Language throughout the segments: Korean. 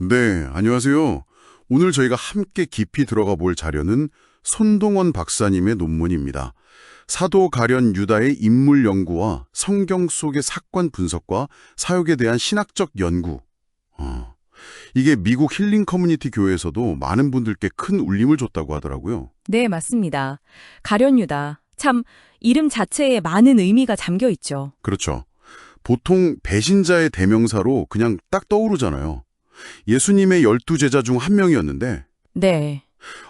네, 안녕하세요. 오늘 저희가 함께 깊이 들어가 볼 자료는 손동원 박사님의 논문입니다. 사도 가련 유다의 인물 연구와 성경 속의 사건 분석과 사역에 대한 신학적 연구. 이게 미국 힐링 커뮤니티 교회에서도 많은 분들께 큰 울림을 줬다고 하더라고요. 네, 맞습니다. 가련유다. 참 이름 자체에 많은 의미가 잠겨 있죠. 그렇죠. 보통 배신자의 대명사로 그냥 딱 떠오르잖아요. 예수님의 12제자 중 한 명이었는데 네.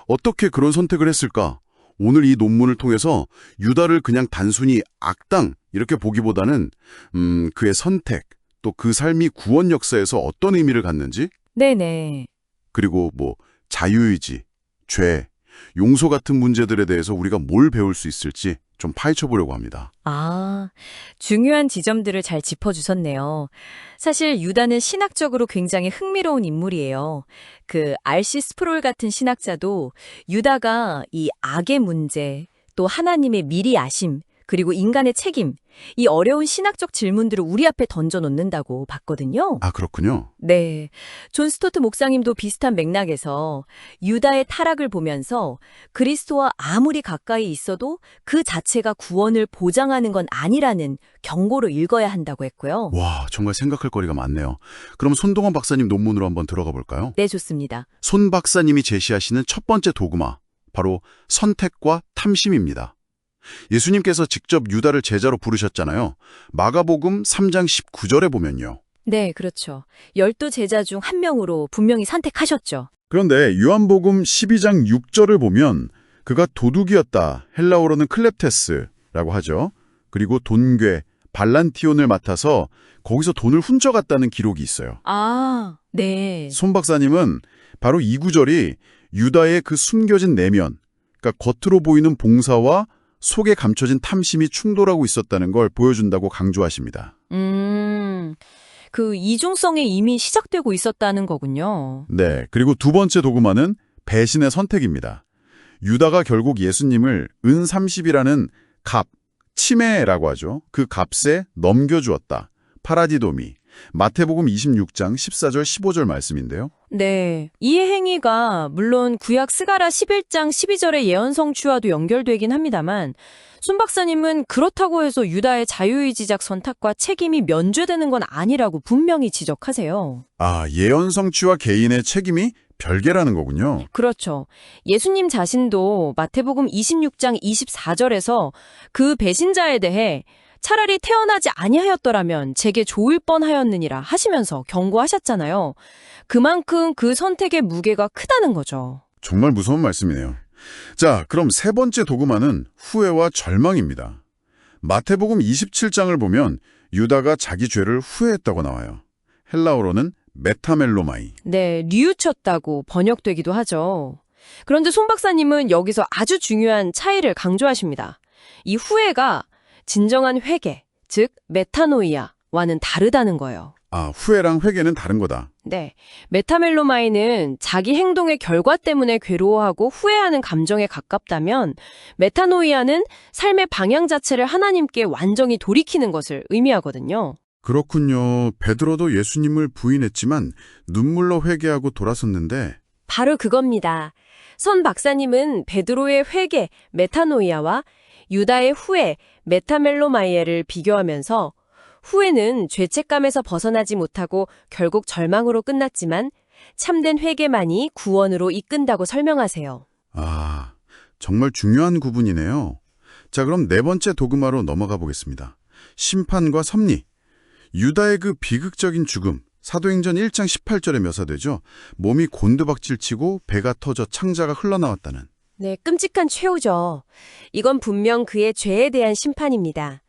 어떻게 그런 선택을 했을까? 오늘 이 논문을 통해서 유다를 그냥 단순히 악당 이렇게 보기보다는 그의 선택, 또 그 삶이 구원 역사에서 어떤 의미를 갖는지, 네네. 그리고 자유의지, 죄, 용서 같은 문제들에 대해서 우리가 뭘 배울 수 있을지 좀 파헤쳐 보려고 합니다. 아, 중요한 지점들을 잘 짚어주셨네요. 사실 유다는 신학적으로 굉장히 흥미로운 인물이에요. 그 R.C. 스프롤 같은 신학자도 유다가 이 악의 문제, 또 하나님의 미리 아심, 그리고 인간의 책임, 이 어려운 신학적 질문들을 우리 앞에 던져놓는다고 봤거든요. 아, 그렇군요. 네. 존 스토트 목사님도 비슷한 맥락에서 유다의 타락을 보면서 그리스도와 아무리 가까이 있어도 그 자체가 구원을 보장하는 건 아니라는 경고로 읽어야 한다고 했고요. 와, 정말 생각할 거리가 많네요. 그럼 손동원 박사님 논문으로 한번 들어가 볼까요? 네, 좋습니다. 손 박사님이 제시하시는 첫 번째 도그마, 바로 선택과 탐심입니다. 예수님께서 직접 유다를 제자로 부르셨잖아요. 마가복음 3장 19절에 보면요. 네, 그렇죠. 12제자 중 한 명으로 분명히 선택하셨죠. 그런데 요한복음 12장 6절을 보면 그가 도둑이었다. 헬라어로는 클렙테스라고 하죠. 그리고 돈괴, 발란티온을 맡아서 거기서 돈을 훔쳐갔다는 기록이 있어요. 아, 네. 손 박사님은 바로 이 구절이 유다의 그 숨겨진 내면, 그러니까 겉으로 보이는 봉사와 속에 감춰진 탐심이 충돌하고 있었다는 걸 보여준다고 강조하십니다. 그 이중성이 이미 시작되고 있었다는 거군요. 네, 그리고 두 번째 도구마는 배신의 선택입니다. 유다가 결국 예수님을 은 30이라는 값, 치매라고 하죠. 그 값에 넘겨주었다. 파라디도미. 마태복음 26장 14절 15절 말씀인데요. 네. 이 행위가 물론 구약 스가랴 11장 12절의 예언 성취와도 연결되긴 합니다만 손 박사님은 그렇다고 해서 유다의 자유의지적 선택과 책임이 면죄되는 건 아니라고 분명히 지적하세요. 아, 예언 성취와 개인의 책임이 별개라는 거군요. 그렇죠. 예수님 자신도 마태복음 26장 24절에서 그 배신자에 대해 차라리 태어나지 아니하였더라면 제게 좋을 뻔하였느니라 하시면서 경고하셨잖아요. 그만큼 그 선택의 무게가 크다는 거죠. 정말 무서운 말씀이네요. 자, 그럼 세 번째 도구마는 후회와 절망입니다. 마태복음 27장을 보면 유다가 자기 죄를 후회했다고 나와요. 헬라어로는 메타멜로마이. 네, 뉘우쳤다고 번역되기도 하죠. 그런데 손 박사님은 여기서 아주 중요한 차이를 강조하십니다. 이 후회가 진정한 회개, 즉 메타노이아와는 다르다는 거예요. 아, 후회랑 회개는 다른 거다. 네, 메타멜로마이는 자기 행동의 결과 때문에 괴로워하고 후회하는 감정에 가깝다면 메타노이아는 삶의 방향 자체를 하나님께 완전히 돌이키는 것을 의미하거든요. 그렇군요. 베드로도 예수님을 부인했지만 눈물로 회개하고 돌아섰는데 바로 그겁니다. 선 박사님은 베드로의 회개, 메타노이아와 유다의 후회, 메타멜로마이에를 비교하면서 후회는 죄책감에서 벗어나지 못하고 결국 절망으로 끝났지만 참된 회개만이 구원으로 이끈다고 설명하세요. 아, 정말 중요한 구분이네요. 자, 그럼 네 번째 도그마로 넘어가 보겠습니다. 심판과 섭리. 유다의 그 비극적인 죽음, 사도행전 1장 18절에 묘사되죠. 몸이 곤두박질치고 배가 터져 창자가 흘러나왔다는. 네, 끔찍한 최후죠. 이건 분명 그의 죄에 대한 심판입니다.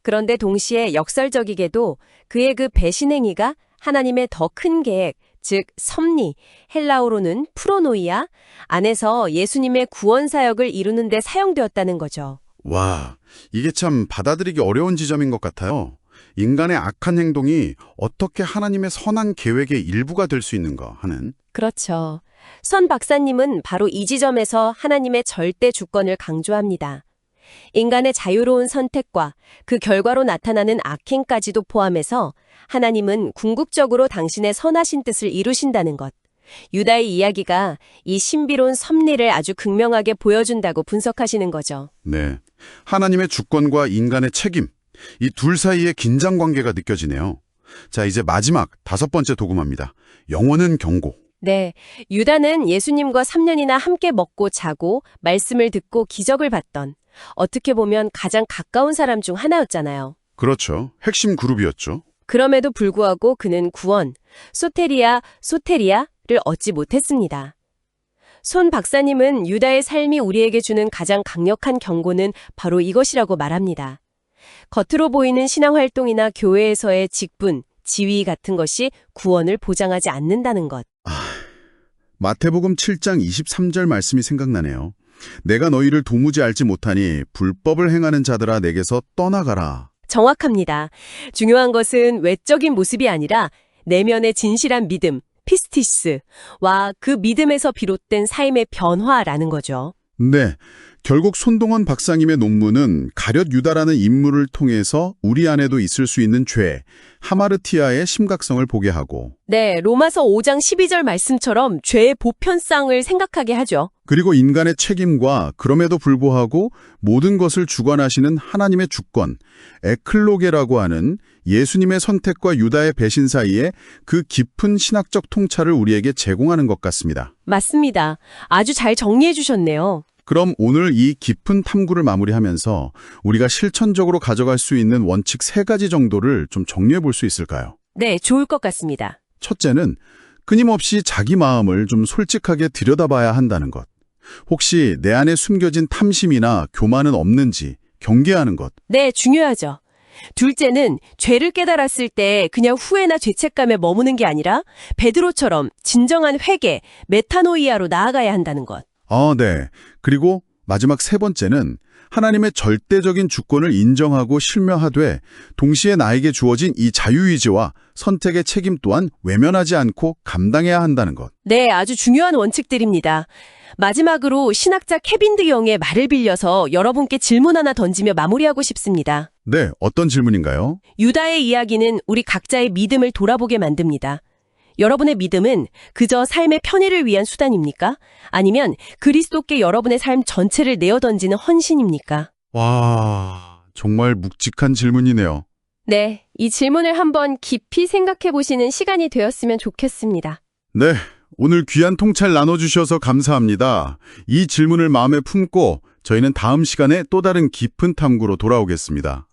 그런데 동시에 역설적이게도 그의 그 배신 행위가 하나님의 더 큰 계획, 즉 섭리, 헬라어로는 프로노이아 안에서 예수님의 구원 사역을 이루는 데 사용되었다는 거죠. 와, 이게 참 받아들이기 어려운 지점인 것 같아요. 인간의 악한 행동이 어떻게 하나님의 선한 계획의 일부가 될 수 있는가 하는. 그렇죠. 선 박사님은 바로 이 지점에서 하나님의 절대 주권을 강조합니다. 인간의 자유로운 선택과 그 결과로 나타나는 악행까지도 포함해서 하나님은 궁극적으로 당신의 선하신 뜻을 이루신다는 것. 유다의 이야기가 이 신비로운 섭리를 아주 극명하게 보여준다고 분석하시는 거죠. 네. 하나님의 주권과 인간의 책임, 이 둘 사이의 긴장 관계가 느껴지네요. 자, 이제 마지막 5번째 도구마입니다. 영원한 경고. 네, 유다는 예수님과 3년이나 함께 먹고 자고 말씀을 듣고 기적을 봤던 어떻게 보면 가장 가까운 사람 중 하나였잖아요. 그렇죠. 핵심 그룹이었죠. 그럼에도 불구하고 그는 구원, 소테리아를 얻지 못했습니다. 손 박사님은 유다의 삶이 우리에게 주는 가장 강력한 경고는 바로 이것이라고 말합니다. 겉으로 보이는 신앙활동이나 교회에서의 직분, 지위 같은 것이 구원을 보장하지 않는다는 것. 마태복음 7장 23절 말씀이 생각나네요. 내가 너희를 도무지 알지 못하니 불법을 행하는 자들아 내게서 떠나가라. 정확합니다. 중요한 것은 외적인 모습이 아니라 내면의 진실한 믿음, 피스티스와 그 믿음에서 비롯된 삶의 변화라는 거죠. 네, 결국 손동원 박사님의 논문은 가룟 유다라는 인물을 통해서 우리 안에도 있을 수 있는 죄, 하마르티아의 심각성을 보게 하고 네, 로마서 5장 12절 말씀처럼 죄의 보편성을 생각하게 하죠. 그리고 인간의 책임과 그럼에도 불구하고 모든 것을 주관하시는 하나님의 주권, 에클로게라고 하는 예수님의 선택과 유다의 배신 사이에 그 깊은 신학적 통찰을 우리에게 제공하는 것 같습니다. 맞습니다. 아주 잘 정리해 주셨네요. 그럼 오늘 이 깊은 탐구를 마무리하면서 우리가 실천적으로 가져갈 수 있는 원칙 3가지 정도를 좀 정리해 볼 수 있을까요? 네, 좋을 것 같습니다. 첫째는 끊임없이 자기 마음을 좀 솔직하게 들여다봐야 한다는 것. 혹시 내 안에 숨겨진 탐심이나 교만은 없는지 경계하는 것. 네, 중요하죠. 둘째는 죄를 깨달았을 때 그냥 후회나 죄책감에 머무는 게 아니라 베드로처럼 진정한 회개, 메타노이아로 나아가야 한다는 것. 네. 그리고 마지막 3번째는 하나님의 절대적인 주권을 인정하고 실명하되 동시에 나에게 주어진 이 자유의지와 선택의 책임 또한 외면하지 않고 감당해야 한다는 것. 네, 아주 중요한 원칙들입니다. 마지막으로 신학자 케빈 드 영의 말을 빌려서 여러분께 질문 하나 던지며 마무리하고 싶습니다. 네, 어떤 질문인가요? 유다의 이야기는 우리 각자의 믿음을 돌아보게 만듭니다. 여러분의 믿음은 그저 삶의 편의를 위한 수단입니까? 아니면 그리스도께 여러분의 삶 전체를 내어던지는 헌신입니까? 와, 정말 묵직한 질문이네요. 네, 이 질문을 한번 깊이 생각해 보시는 시간이 되었으면 좋겠습니다. 네, 오늘 귀한 통찰 나눠주셔서 감사합니다. 이 질문을 마음에 품고 저희는 다음 시간에 또 다른 깊은 탐구로 돌아오겠습니다.